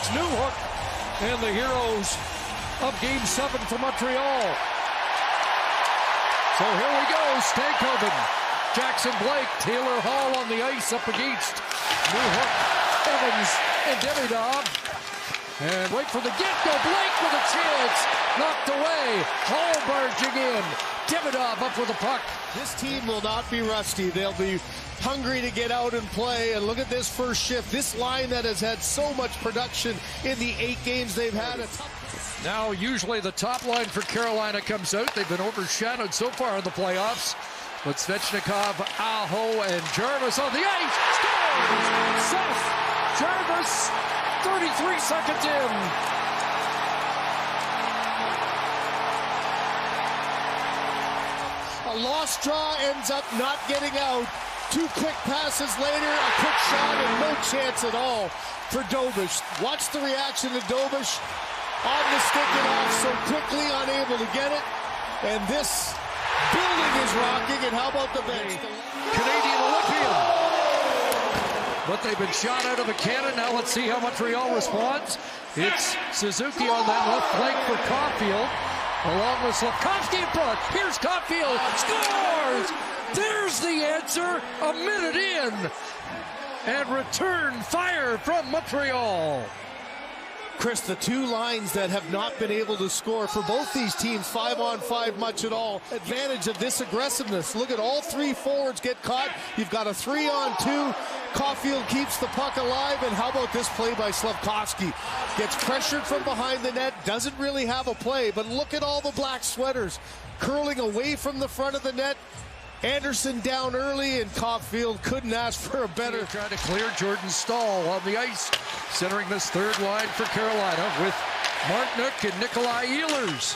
Alex Newhook and the heroes of Game 7 for Montreal. So here we go, Stankoven, Jackson Blake, Taylor Hall on the ice up against Newhook, Evans, and Demidov. And right from the get-go, Blake with a chance, knocked away, Hall barging in, Demidov up with the puck. This team will not be rusty. They'll be hungry to get out and play. And look at this first shift. This line that has had so much production in the 8 games they've had. Now usually the top line for Carolina comes out. They've been overshadowed so far in the playoffs. But Svechnikov, Aho, and Jarvis on the ice. Scores! Seth Jarvis, 33 seconds in. A lost draw ends up not getting out. 2 quick passes later, a quick shot, and no chance at all for Dobish. Watch the reaction to Dobish on the stick and off so quickly, unable to get it. And this building is rocking, and how about the bench? Canadian Olympian. But they've been shot out of a cannon. Now let's see how Montreal responds. It's Suzuki on that left flank for Caulfield. Along with Slavkovsky in front. Here's Caulfield. Scores! There's the answer. A minute in. And return fire from Montreal. Chris, the 2 lines that have not been able to score for both these teams, 5-on-5 much at all. Advantage of this aggressiveness. Look at all 3 forwards get caught. You've got a 3-on-2. Caulfield keeps the puck alive. And how about this play by Slavkovsky? Gets pressured from behind the net. Doesn't really have a play. But look at all the black sweaters curling away from the front of the net. Anderson down early, and Caulfield couldn't ask for a better. Trying to clear Jordan Stahl on the ice, centering this third line for Carolina with Martinook and Nikolai Ehlers.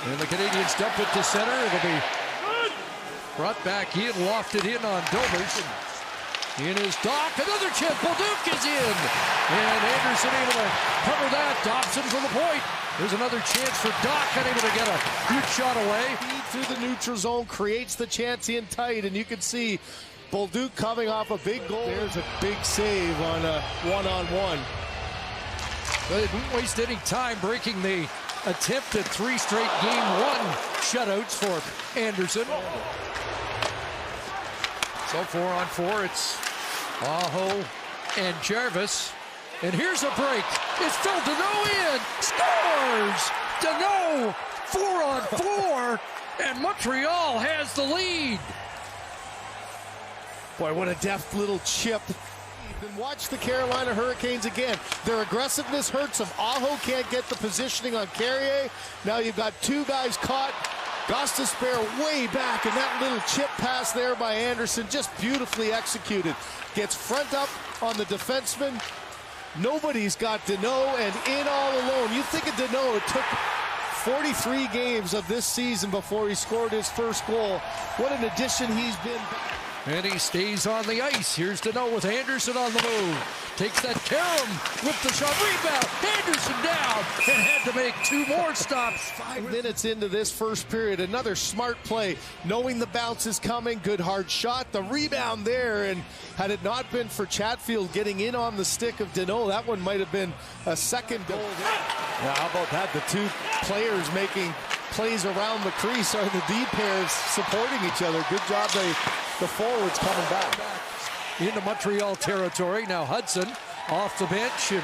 And the Canadiens dump it to center. It'll be brought back in, lofted in on Dobish. In his dock, another chip. Bolduc is in. And Anderson able to cover that. Dobson for the point. There's another chance for Doc, unable to get a huge shot away. Through the neutral zone, creates the chance in tight, and you can see Bolduc coming off a big goal. There's a big save on a one-on-one. They didn't waste any time breaking the attempt at 3 straight Game 1 shutouts for Anderson. So 4-on-4, it's Aho and Jarvis. And here's a break. It's Phil Deneau in. Scores! Deneau, 4-on-4, and Montreal has the lead. Boy, what a deft little chip. And watch the Carolina Hurricanes again. Their aggressiveness hurts them. Aho can't get the positioning on Carrier. Now you've got 2 guys caught. Gostisbehere way back, and that little chip pass there by Anderson, just beautifully executed. Gets front up on the defenseman. Nobody's got Deneau, and in all alone. You think of Deneau, it took 43 games of this season before he scored his first goal. What an addition he's been. And he stays on the ice. Here's Deneau with Anderson on the move. Takes that Karam with the shot. Rebound. Anderson down and had to make 2 more stops. 5 minutes into this first period. Another smart play. Knowing the bounce is coming. Good hard shot. The rebound there. And had it not been for Chatfield getting in on the stick of Deneau, that one might have been a second goal. Now, how about that? The 2 players making plays around the crease are the D pairs supporting each other. Good job, the forwards coming back. Into Montreal territory. Now Hudson off the bench, and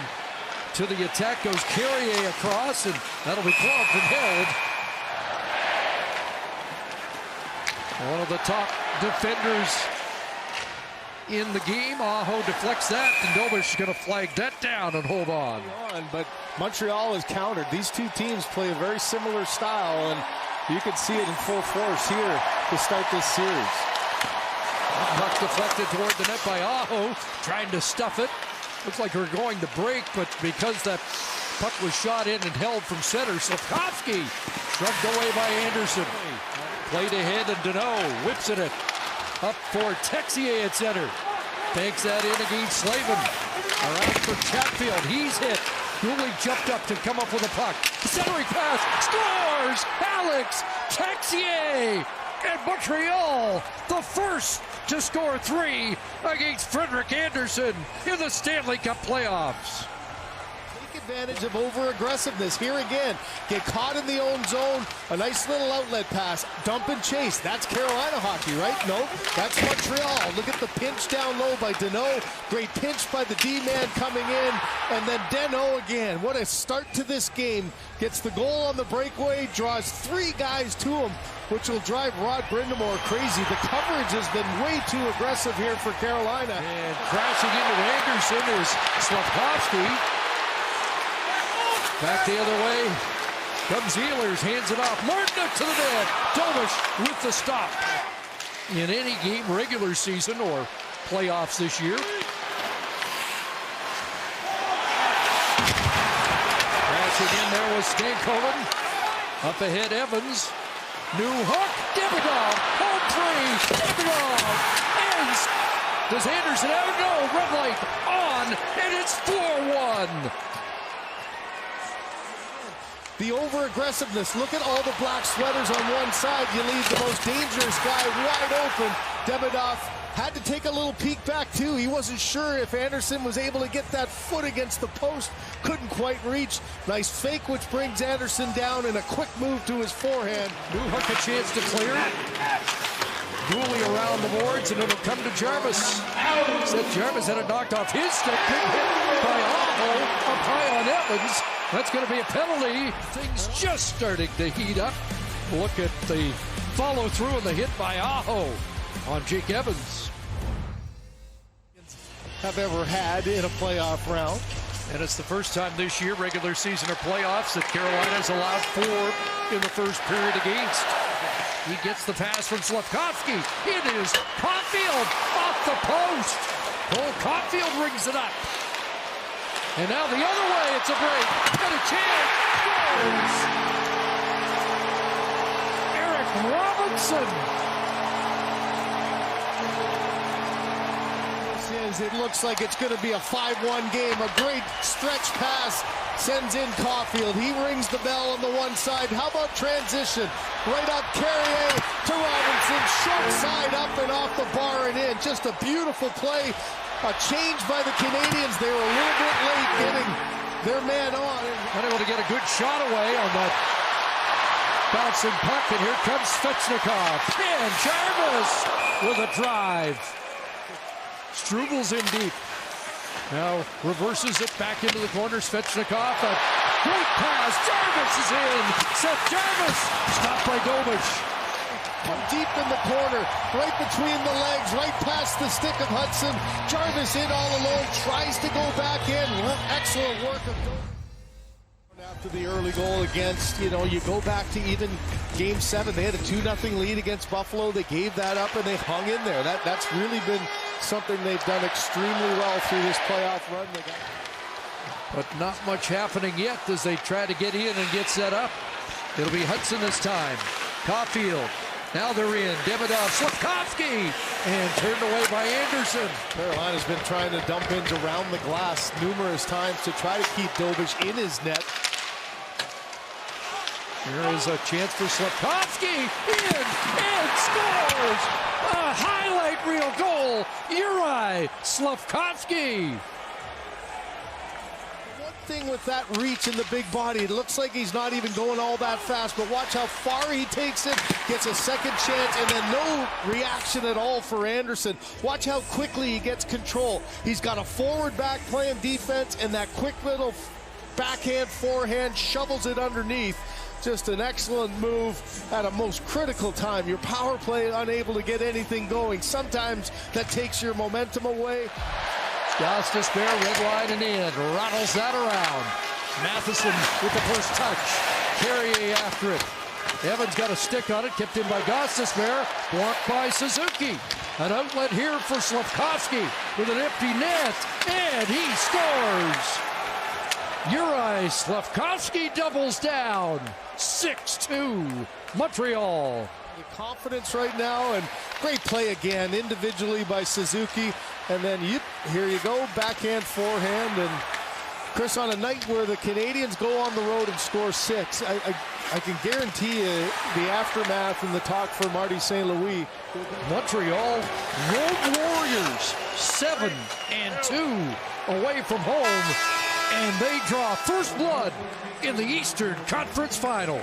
to the attack goes Carrier across, and that'll be gloved and held. One of the top defenders in the game. Aho deflects that, and Dobish is going to flag that down and hold on. But Montreal has countered. These 2 teams play a very similar style, and you can see it in full force here to start this series. Puck deflected toward the net by Aho, trying to stuff it. Looks like we're going to break, but because that puck was shot in and held from center, Slavkovsky shrugged away by Anderson. Played ahead, and Deneau whips it up for Texier at center. Banks that in against Slavin. Around for Chatfield. He's hit. Dooley jumped up to come up with a puck. Centering pass. Scores! Alex Texier! And Montreal, the first to score 3 against Frederik Andersen in the Stanley Cup playoffs. Advantage of over-aggressiveness. Here again, get caught in the own zone, a nice little outlet pass, dump and chase. That's Carolina hockey, right? No, that's Montreal. Look at the pinch down low by Deneau. Great pinch by the D-man coming in, and then Deneau again. What a start to this game. Gets the goal on the breakaway, draws 3 guys to him, which will drive Rod Brindamore crazy. The coverage has been way too aggressive here for Carolina. And crashing into Anderson is Slavkovsky. Back the other way comes Ehlers, hands it off. Martin to the net. Dovish with the stop. In any game, regular season or playoffs this year. Crashing in there was Stankoven. Up ahead, Evans. New hook. Davidoff. Home free. Davidoff. Ends. Does Anderson have it? No. Red light on. And it's 4-1. The over-aggressiveness. Look at all the black sweaters on one side. You leave the most dangerous guy wide open. Davidoff had to take a little peek back, too. He wasn't sure if Anderson was able to get that foot against the post. Couldn't quite reach. Nice fake, which brings Anderson down, and a quick move to his forehand. New hook, a chance to clear. Dooley around the boards, and it'll come to Jarvis. Said Jarvis had it knocked off his stick. Big hit by Aho up high on Evans. That's going to be a penalty. Things just starting to heat up. Look at the follow-through and the hit by Aho on Jake Evans. Have ever had in a playoff round. And it's the first time this year, regular season or playoffs, that Carolina's allowed 4 in the first period against. He gets the pass from Slavkovsky. It is Caulfield off the post. Cole Caulfield rings it up. And now the other way, it's a break. Got a chance. Goes. Eric Robinson. It looks like it's going to be a 5-1 game. A great stretch pass sends in Caulfield. He rings the bell on the one side. How about transition? Right up Carrier to Robinson. Short side up and off the bar and in. Just a beautiful play. A change by the Canadiens. They were a little bit late getting their man on. Unable to get a good shot away on that bouncing puck. And here comes Svechnikov. And Jarvis with a drive. Struvel's in deep. Now reverses it back into the corner. Svechnikov. A great pass. Jarvis is in. Seth Jarvis. Stopped by Dovish. Deep in the corner, right between the legs, right past the stick of Hudson. Jarvis in all alone, tries to go back in. Excellent work of Dovish. After the early goal against, you go back to even Game 7. They had a 2-0 lead against Buffalo. They gave that up and they hung in there. That's really been something they've done extremely well through this playoff run. But not much happening yet as they try to get in and get set up. It'll be Hudson this time. Caulfield. Now they're in. Davidoff, Slavkovsky, and turned away by Anderson. Carolina's been trying to dump ins around the glass numerous times to try to keep Dovish in his net. Here is a chance for Slavkovsky. In and scores! A highlight reel goal. Uri Slavkovsky. Thing with that reach in the big body, it looks like he's not even going all that fast, but watch how far he takes it, gets a second chance, and then no reaction at all for Anderson. Watch how quickly he gets control. He's got a forward back playing defense, and that quick little backhand forehand shovels it underneath. Just an excellent move at a most critical time. Your power play unable to get anything going. Sometimes that takes your momentum away. Justice Bear, red line and in. Rattles that around. Matheson with the first touch. Carrier after it. Evans got a stick on it, kept in by Gostisbehere. Blocked by Suzuki. An outlet here for Slavkovsky with an empty net. And he scores. Uri Slavkovsky doubles down. 6-2 Montreal. The confidence right now, and great play again individually by Suzuki, and then here you go, backhand forehand. And Chris, on a night where the Canadiens go on the road and score 6, I can guarantee you the aftermath and the talk for Marty St. Louis. Montreal Road Warriors 7-2 away from home. And they draw first blood in the Eastern Conference Final.